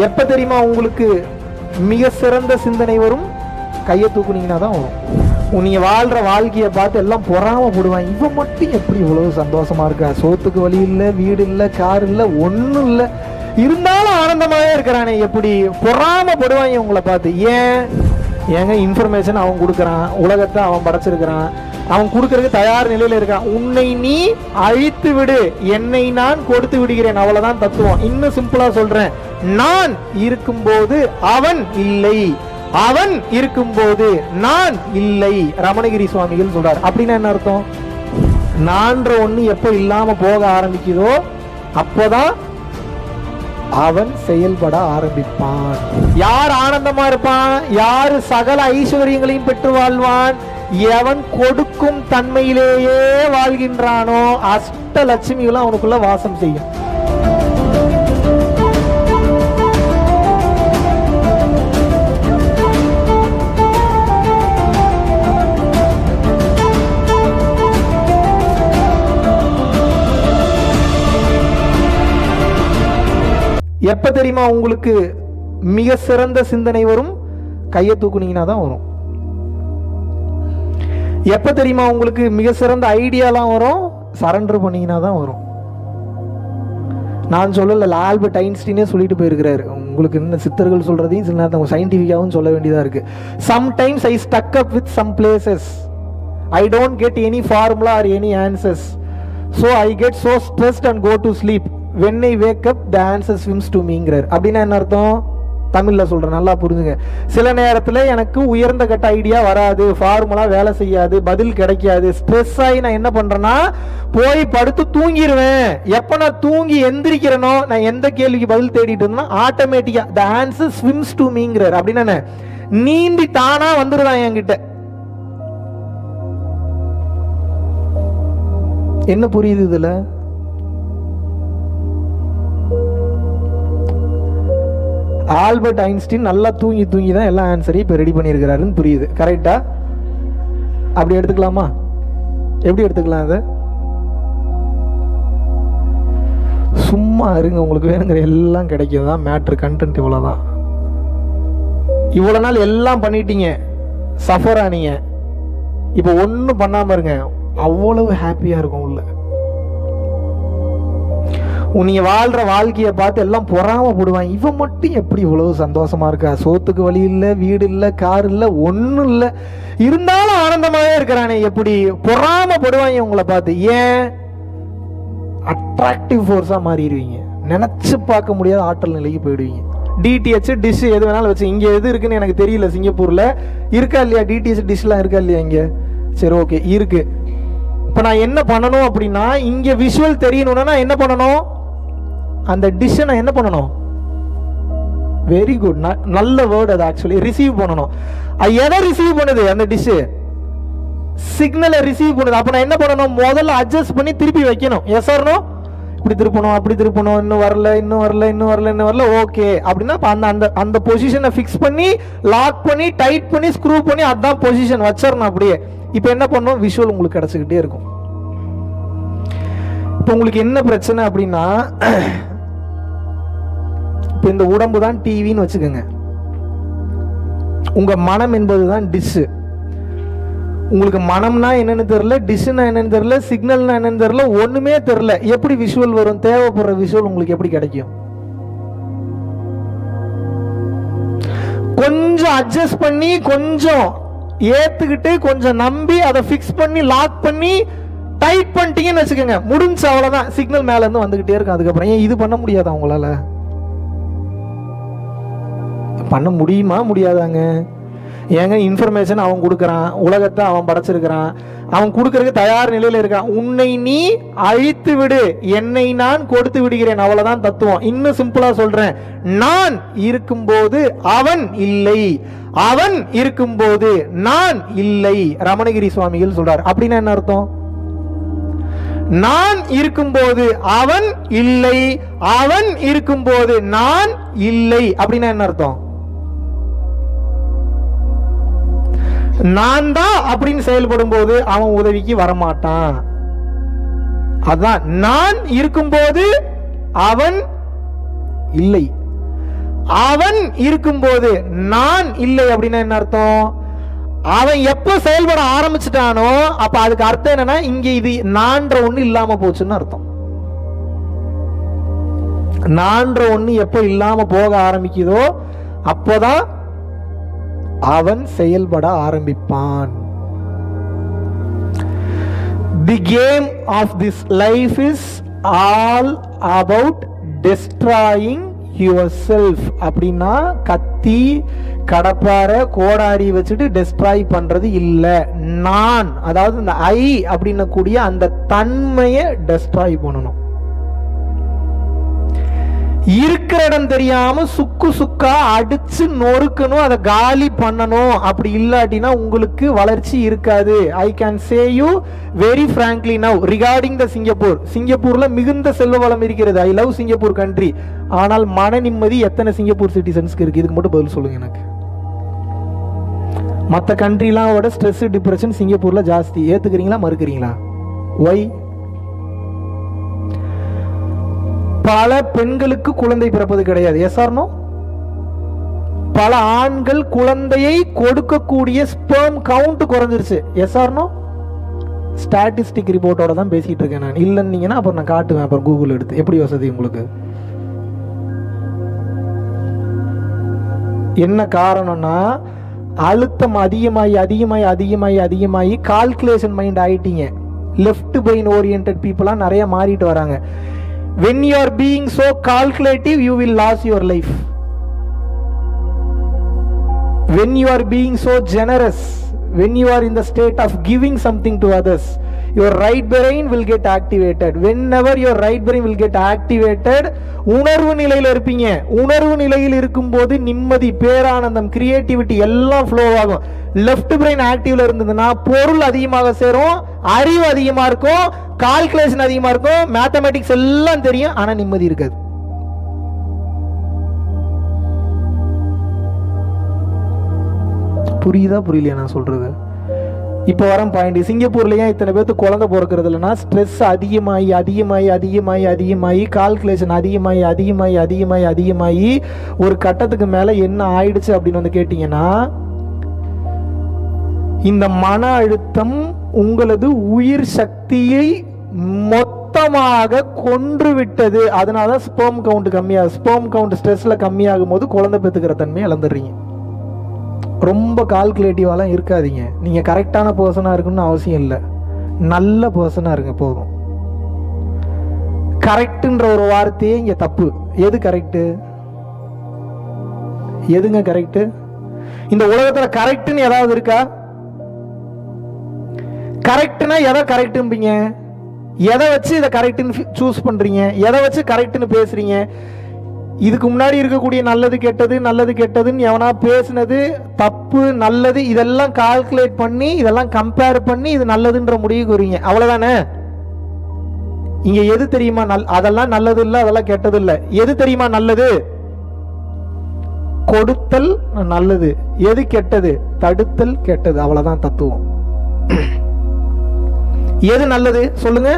எப்ப தெரியுமா உங்களுக்கு மிக சிறந்த சிந்தனை வரும்? கையை தூக்குனீங்கன்னா தான் வரும். நீங்க வாழ்ற வாழ்க்கையை பார்த்து எல்லாம் பொறாமப்படுவாங்க. இவன் மட்டும் எப்படி இவ்வளவு சந்தோஷமா இருக்கா? சோத்துக்கு வழி இல்லை, வீடு இல்லை, கார் இல்லை, ஒன்றும் இல்லை, இருந்தாலும் ஆனந்தமாவே இருக்கிறானே, எப்படி பொறாமப்படுவாங்க உங்களை பார்த்து. ஏங்க இன்ஃபர்மேஷன் அவன் கொடுக்குறான், உலகத்தை அவன் படைச்சிருக்கிறான், அவன் கொடுக்கறதுக்கு தயார் நிலையில இருக்கான். உன்னை நீ அழித்து விடு, என்னை நான் கொடுத்து விடுகிறேன், அவ்வளவுதான் தத்துவம். இன்னும் சிம்பிளா சொல்றேன், நான் இருக்கும்போது அவன் இல்லை, அவன் இருக்கும்போது நான் இல்லை. ரமணகிரி சுவாமிகள் சொல்றார். அப்படின்னா என்ன அர்த்தம்? நான்ற ஒண்ணு எப்ப இல்லாம போக ஆரம்பிக்குதோ அப்போதான் அவன் செயல்பட ஆரம்பிப்பான். யார் ஆனந்தமா இருப்பான்? யார் சகல ஐஸ்வர்யங்களையும் பெற்று வாழ்வான்? எவன் கொடுக்கும் தன்மையிலேயே வாழ்கின்றானோ அஷ்டலட்சுமிகளும் அவனுக்குள்ள வாசம் செய்யும். எப்ப தெரியுமா உங்களுக்கு மிக சிறந்த சிந்தனை வரும்? கையை தூக்குனீங்கன்னா தான் வரும். எப்ப தெரியுமா உங்களுக்கு மிக சிறந்த ஐடியாலாம் வரும்? சரண்டர் பண்ணீங்கன்னா தான் வரும். நான் சொல்லல, ஆல்பர்ட் ஐன்ஸ்டீனே சொல்லிட்டு போயிருக்கிறாரு. உங்களுக்கு என்ன சித்தர்கள் சொல்றதையும் சில நேரத்தில் சயின்டிஃபிக்காகவும் சொல்ல வேண்டியதா இருக்கு. Sometimes I stuck up with some places, I don't get any formula or any answers, so I get so stressed and go to sleep. when I wake up the answer swims to meங்கிறார். அப்படின்னா என்ன அர்த்தம்? தமிழ்ல சொல்றேன், நல்லா புரிஞ்சுங்க. சில நேரத்துல எனக்கு உயர்ந்த கட்ட ஐடியா வராது, ஃபார்முலா வேலை செய்யாது, பதில் கிடைக்காது, ஸ்ட்ரெஸ் ஆகி நான் என்ன பண்றேன்னா போய் படுத்து தூங்கிடுவேன். எப்ப நான் தூங்கி எந்திரிக்கிறேனோ, நான் எந்த கேள்விக்கு பதில் தேடிட்டு இருந்தேன்னா ஆட்டோமேட்டிக்கா the answer swims to meங்கிறார். அப்படின்னா நீந்தி தானா வந்துடுதான் என்கிட்ட. என்ன புரியுது இதுல? ஆல்பர்ட் ஐன்ஸ்டீன் நல்லா தூங்கி தான் எல்லா ஆன்சரையும் இப்போ ரெடி பண்ணியிருக்கிறாருன்னு புரியுது. கரெக்டா? அப்படி எடுத்துக்கலாமா? எப்படி எடுத்துக்கலாம் அதை? சும்மா இருங்க, உங்களுக்கு வேணுங்கிற எல்லாம் கிடைக்கும் தான் மேட்ரு. கண்டென்ட் இவ்வளோதான். இவ்வளோ நாள் எல்லாம் பண்ணிட்டீங்க, சஃபர் ஆனீங்க. இப்போ ஒன்றும் பண்ணாமல் இருங்க, அவ்வளவு ஹாப்பியாக இருக்கும் உள்ள. நீங்க வாழ்ற வாழ்க்கையை பார்த்து எல்லாம் பொறாமப்படுவாங்க. இவன் மட்டும் எப்படி இவ்வளவு சந்தோஷமா இருக்கா? சோத்துக்கு வழி இல்லை, வீடு இல்லை, கார் இல்லை, ஒன்றும் இல்லை, இருந்தாலும் ஆனந்தமாவே இருக்கிறானே, எப்படி பொறாமப்படுவாங்க உங்களை பார்த்து. அட்ராக்டிவ் ஃபோர்ஸா மாறிடுவீங்க. நினைச்சு பார்க்க முடியாத ஆற்றல் நிலைக்கு போயிடுவீங்க. டிடிஹெச் டிஷ் எது வேணாலும் வச்சு, இங்க எது இருக்குன்னு எனக்கு தெரியல, சிங்கப்பூர்ல இருக்கா இல்லையா டிடிஹெச் டிஷ்லாம் இருக்கா இல்லையா இங்க? சரி, ஓகே, இருக்கு. இப்ப நான் என்ன பண்ணணும் அப்படின்னா, இங்க விஷுவல் தெரியணும்னா நான் என்ன பண்ணணும்? அந்த டிஷ்ஷை நான் என்ன பண்ணணும்? வெரி குட், நல்ல வேர்ட் அது. ஆக்சுவலி ரிசீவ் பண்ணணும். எதை ரிசீவ் பண்ணுது? அந்த டிஷ் சிக்னலை ரிசீவ் பண்ணுது. அப்ப நான் என்ன பண்ணணும்? முதல்ல அட்ஜஸ்ட் பண்ணி திருப்பி வைக்கணும். Yes or no? இப்படி திருப்பணும், அப்படி திருப்பணும், இன்னும் வரல, இன்னும் வரல, இன்னும் வரல, இன்னும் வரல, ஓகே அப்படின்னா அந்த அந்த பொசிஷனை ஃபிக்ஸ் பண்ணி, லாக் பண்ணி, டைட் பண்ணி, ஸ்க்ரூ பண்ணி, அதான் பொசிஷன் வச்சிடணும் அப்படியே. இப்போ என்ன பண்ணணும்? விஷுவல் உங்களுக்கு கிடைச்சிக்கிட்டே இருக்கும். இப்போ உங்களுக்கு என்ன பிரச்சனை அப்படின்னா, இப்போ இந்த உடம்பு தான் டிவின்னு வச்சுக்கோங்க, உங்க மனம் என்பதுதான் டிஷ். உங்களுக்கு மனம்னா என்னன்னு தெரியல, டிஷ்னா என்னன்னு தெரியல, சிக்னல்னா என்னன்னு தெரியல, ஒண்ணுமே தெரியல. எப்படி விஷுவல் வரும்? தேவைப்படுற விஷுவல் உங்களுக்கு எப்படி கிடைக்கும்? கொஞ்சம் அட்ஜஸ்ட் பண்ணி, கொஞ்சம் ஏத்துக்கிட்டு, கொஞ்சம் நம்பி, அதை ஃபிக்ஸ் பண்ணி, லாக் பண்ணி, டைட் பண்ணிட்டீங்கன்னு வச்சுக்கோங்க, முடிஞ்சு, அவ்வளவுதான். சிக்னல் மேல இருந்து வந்துகிட்டே இருக்கும். அதுக்கப்புறம் ஏன் இது பண்ண முடியாதா உங்களால? பண்ண முடியுமா? முடியாதாங்க. ஏங்க இன்ஃபர்மேஷன் அவன் கொடுக்குறான், உலகத்தை அவன் படைச்சிருக்கிறான், அவன் கொடுக்கறதுக்கு தயார் நிலையில இருக்கான். உன்னை நீ அழித்து விடு, என்னை நான் கொடுத்து விடுகிறேன், அவ்வளவுதான் தத்துவம். இன்னும் சிம்பிளா சொல்றேன், நான் இருக்கும்போது அவன் இல்லை, அவன் இருக்கும்போது நான் இல்லை. ரமணகிரி சுவாமிகள் சொல்றார். அப்படின்னா என்ன அர்த்தம்? நான் இருக்கும்போது அவன் இல்லை, அவன் இருக்கும்போது நான் இல்லை. அப்படின்னா என்ன அர்த்தம்? நான் தான் அப்படின்னு செயல்படும் போது அவன் உதவிக்கு வரமாட்டான். அதான் நான் இருக்கும்போது அவன் இல்லை, அவன் இருக்கும்போது நான் இல்லை அப்படின்னா என்ன அர்த்தம்? அவன் எப்ப செயல்பட ஆரம்பிச்சுட்டானோ அப்ப அதுக்கு அர்த்தம் என்னன்னா இங்க இது நான்ற ஒண்ணு இல்லாம போச்சுன்னு அர்த்தம். நான்ற ஒண்ணு எப்ப இல்லாம போக ஆரம்பிக்குதோ அப்போதான் அவன் செயல்பட ஆரம்பிப்பான். The game of this life is all about destroying yourself. அப்படின்னா கத்தி கடப்பார கோடாரி வச்சுட்டு டெஸ்ட்ராய் பண்றது இல்ல. நான், அதாவது இந்த ஐ அப்படின்னு கூடிய அந்த தன்மையை டெஸ்ட்ராய் பண்ணணும். இருக்கிற இடம் தெரியாம சுக்கு சுக்கா அடிச்சு நொறுக்கணும், அதை காலி பண்ணணும். அப்படி இல்லாட்டினா உங்களுக்கு வளர்ச்சி இருக்காது. I can say you very frankly now regarding the Singapore. சிங்கப்பூர்ல மிகுந்த செல்வ வளம் இருக்கிறது. I love Singapore country. ஆனால் மன நிம்மதி எத்தனை சிங்கப்பூர் சிட்டிசன்ஸ்க்கு இருக்கு? இதுக்கு மட்டும் பதில் சொல்லுங்க எனக்கு. மற்ற கண்ட்ரிலாம் விட ஸ்ட்ரெஸ் டிப்ரெஷன் சிங்கப்பூர்ல ஜாஸ்தி. ஏத்துக்கிறீங்களா மறுக்கிறீங்களா? ஒய்? பல பெண்களுக்கு குழந்தை பிறப்பது கிடையாது. Yes or no? பல ஆண்கள் குழந்தையை கொடுக்கக்கூடிய ஸ்பெர்ம் கவுண்ட் குறைஞ்சிருச்சு. Yes or no? ஸ்டாட்டிஸ்டிக் ரிப்போர்ட்டோட தான் பேசிட்டு இருக்கேன் நான். இல்லைன்னீங்கன்னா அப்புறம் நான் காட்டுவேன், அப்புறம் கூகுள் எடுத்து. எப்படி வசதி உங்களுக்கு? என்ன காரணம்னா அழுத்தம் அதிகமாகி அதிகமாகி அதிகமாகி அதிகமாகி கால்குலேஷன் மைண்ட் ஆயிட்டீங்க. லெஃப்ட் பிரெயின் ஓரியன்டட் பீப்புளா நிறைய மாறிட்டு வராங்க. When you are being so calculative, you will lose your life. When you are being so generous, when you are in the state of giving something to others, your right brain will get activated. Whenever your right brain will get activated, உணர்வு நிலையில் இருப்பீங்க. உணர்வு நிலையில் இருக்கும்போது நிம்மதி, பேரானந்தம், creativity எல்லாம் flow ஆகும். லெஃப்ட் பிரெயின் ஆக்டிவ்ல இருந்ததுன்னா பொருள் அதிகமாக சேரும், அறிவு அதிகமா இருக்கும், கால்குலேஷன் அதிகமா இருக்கும், மேத்தமேட்டிக்ஸ் எல்லாம் தெரியும், ஆனா நிம்மதி இருக்காது. புரியுதா புரியலையா நான் சொல்றது? இப்போ வர பாயிண்ட், சிங்கப்பூர்ல ஏன் இத்தனை பேருக்கு குழந்தை பிறக்கிறது இல்லைன்னா ஸ்ட்ரெஸ் அதிகமாகி அதிகமாகி அதிகமாகி அதிகமாகி கால்குலேஷன் அதிகமாகி அதிகமாகி அதிகமாகி அதிகமாகி ஒரு கட்டத்துக்கு மேல என்ன ஆயிடுச்சு அப்படின்னு வந்து கேட்டீங்கன்னா, இந்த மன அழுத்தம் உங்களது உயிர் சக்தியை மொத்தமாக கொன்று விட்டது. அதனால ஸ்பெர்ம் கவுண்ட் கம்மியாகும். ஸ்பெர்ம் கவுண்ட் ஸ்ட்ரெஸ்ல கம்மியாகும் போது குழந்தை பெற்றுக்கிற தன்மையை இழந்துடுறீங்க. ரொம்ப கால்குலேட்டிவாலாம் இருக்காதீங்க. நீங்க கரெக்டான பர்சனா இருக்கணும்னு அவசியம் இல்லை, நல்ல பர்சனா இருங்க போதும். கரெக்ட்ன்ற ஒரு வார்த்தையே இங்க தப்பு. எது கரெக்ட்? எதுங்க கரெக்ட்? இந்த உலகத்துல கரெக்ட்னு ஏதாவது இருக்கா? கரெக்ட்னா எதை கரெக்ட்ம்பீங்க? எதை வச்சு இதை கரெக்ட்னு சூஸ் பண்றீங்க? எதை வச்சு கரெக்ட்னு பேசுறீங்க? இதுக்கு முன்னாடி இருக்கக்கூடிய நல்லது கெட்டது நல்லது கெட்டதுன்னு எவனா பேசுனது தப்பு நல்லது இதெல்லாம் கால்குலேட் பண்ணி இதெல்லாம் கம்பேர் பண்ணி இது நல்லதுன்ற முடிவுக்கு வருவீங்க. அவ்வளவுதானே? இங்க எது தெரியுமா? அதெல்லாம் நல்லது இல்லை, அதெல்லாம் கெட்டது இல்லை. எது தெரியுமா நல்லது? கொடுத்தல் நல்லது. எது கெட்டது? தடுத்தல் கெட்டது. அவ்வளவுதான் தத்துவம். எது நல்லது சொல்லுங்க?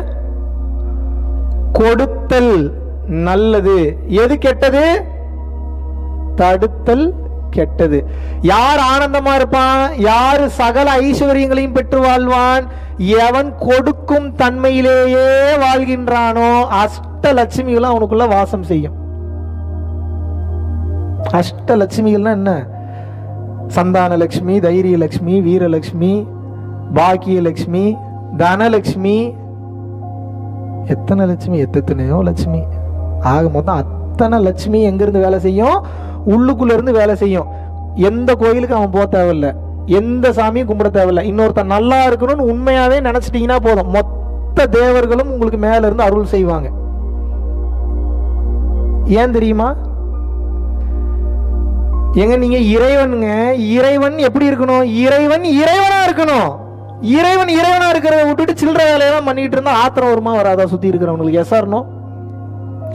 கொடுத்தல் நல்லது. எது கெட்டது? தடுத்தல் கெட்டது. யார் ஆனந்தமா இருப்பான்? யார் சகல ஐஸ்வர்யங்களையும் பெற்று வாழ்வான்? எவன் கொடுக்கும் தன்மையிலேயே வாழ்கின்றானோ அஷ்டலட்சுமிகளும் அவனுக்குள்ள வாசம் செய்யும். அஷ்டலட்சுமிகள்னா என்ன? சந்தானலட்சுமி, தைரியலட்சுமி, வீரலட்சுமி, பாக்கியலட்சுமி, தனலட்சுமி, எத்தனை லட்சுமி? எத்தனையோ லட்சுமி. ஆக மொத்தம் அத்தனை லட்சுமி எங்கிருந்து வேலை செய்யும்? உள்ளுக்குள்ள இருந்து வேலை செய்யும். எந்த கோயிலுக்கு அவன் போக தேவையில்லை, எந்த சாமியும் கும்பிட தேவையில்லை. இன்னொருத்தன் நல்லா இருக்கணும்னு உண்மையாவே நினைச்சிட்டீங்கன்னா போதும், மொத்த தேவர்களும் உங்களுக்கு மேல இருந்து அருள் செய்வாங்க. ஏன் தெரியுமா? எங்க நீங்க இறைவனுங்க. இறைவன் எப்படி இருக்கணும்? இறைவன் இறைவனா இருக்கணும். இறைவன் இறைவனா இருக்கிறத விட்டுட்டு சில்லற வேலையெல்லாம் பண்ணிட்டு இருந்தா ஆத்திரம் வருமா வராதா சுத்தி இருக்கிறவங்களுக்கு? Yes or no?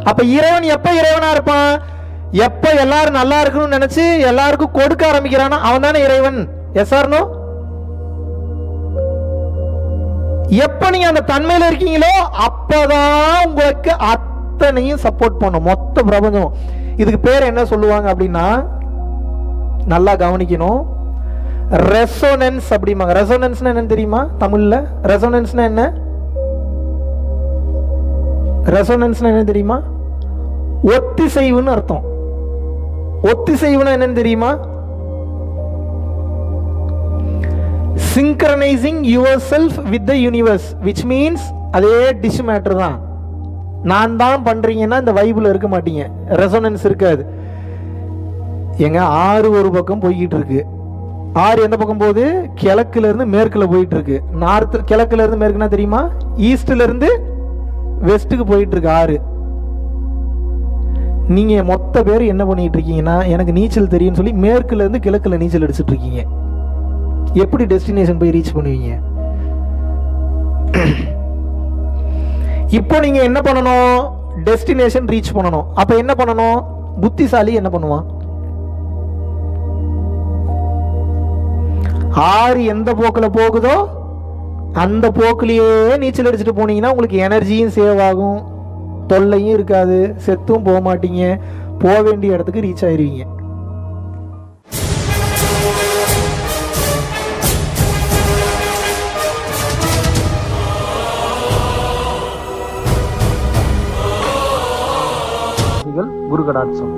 அப்ப இறைவன் எப்ப இறைவனா இருப்பான்? எப்ப எல்லாரும் நல்லா இருக்கணும்னு நினைச்சு எல்லாருக்கும் கொடுக்க ஆரம்பிக்கிறானா அவன் தானே இறைவன். Yes or no? எப்ப நீங்க அந்த தன்மையில இருக்கீங்களோ அப்பதான் உங்களுக்கு அத்தனையும் சப்போர்ட் பண்ணும் மொத்த பிரபஞ்சம். இதுக்கு பேர் என்ன சொல்லுவாங்க அப்படின்னா, நல்லா கவனிக்கணும், ரெசோனன்ஸ் அப்படிம்பாங்க. ரெசோனன்ஸ்னா என்னன்னு தெரியுமா தமிழ்ல? ரெசோனன்ஸ்னா என்ன? ரெசோனன்ஸ்னா என்ன தெரியுமா? ஒத்திசைவுன்னு அர்த்தம். ஒத்திசைவுனா என்னன்னு தெரியுமா? synchronizing yourself with the universe, which means அதே டிஷ் மேட்டர் தான். நான் தான் பண்றீங்கன்னா இந்த வைபிள் இருக்க மாட்டீங்க, ரெசோனன்ஸ் இருக்காது. எங்க ஆறு ஒரு பக்கம் போய்கிட்டு இருக்கு. ஆறு எந்த பக்கம் போகுது? கிழக்குல இருந்து மேற்குல போயிட்டு இருக்கு. நார்த் கிழக்குல இருந்து மேற்குனா தெரியுமா? ஈஸ்ட்ல இருந்து வெஸ்ட்டுக்கு போயிட்டு இருக்கு ஆறு. நீங்க மொத்த பேர் என்ன பண்ணிட்டு இருக்கீங்கன்னா, எனக்கு நீச்சல் தெரியும்னு சொல்லி மேற்குல இருந்து கிழக்குல நீச்சல் அடிச்சுட்டு இருக்கீங்க. எப்படி டெஸ்டினேஷன் போய் ரீச் பண்ணுவீங்க? இப்போ நீங்க என்ன பண்ணணும்? டெஸ்டினேஷன் ரீச் பண்ணணும். அப்ப என்ன பண்ணணும்? புத்திசாலி என்ன பண்ணுவான்? ஆறு எந்த போக்குல போகுதோ அந்த போக்குலயே நீச்சல் அடிச்சுட்டு போனீங்கன்னா உங்களுக்கு எனர்ஜியும் சேவ் ஆகும், தொல்லையும் இருக்காது, செத்தும் போக மாட்டீங்க, போக வேண்டிய இடத்துக்கு ரீச் ஆயிருவீங்க. குரு கடாட்சம்.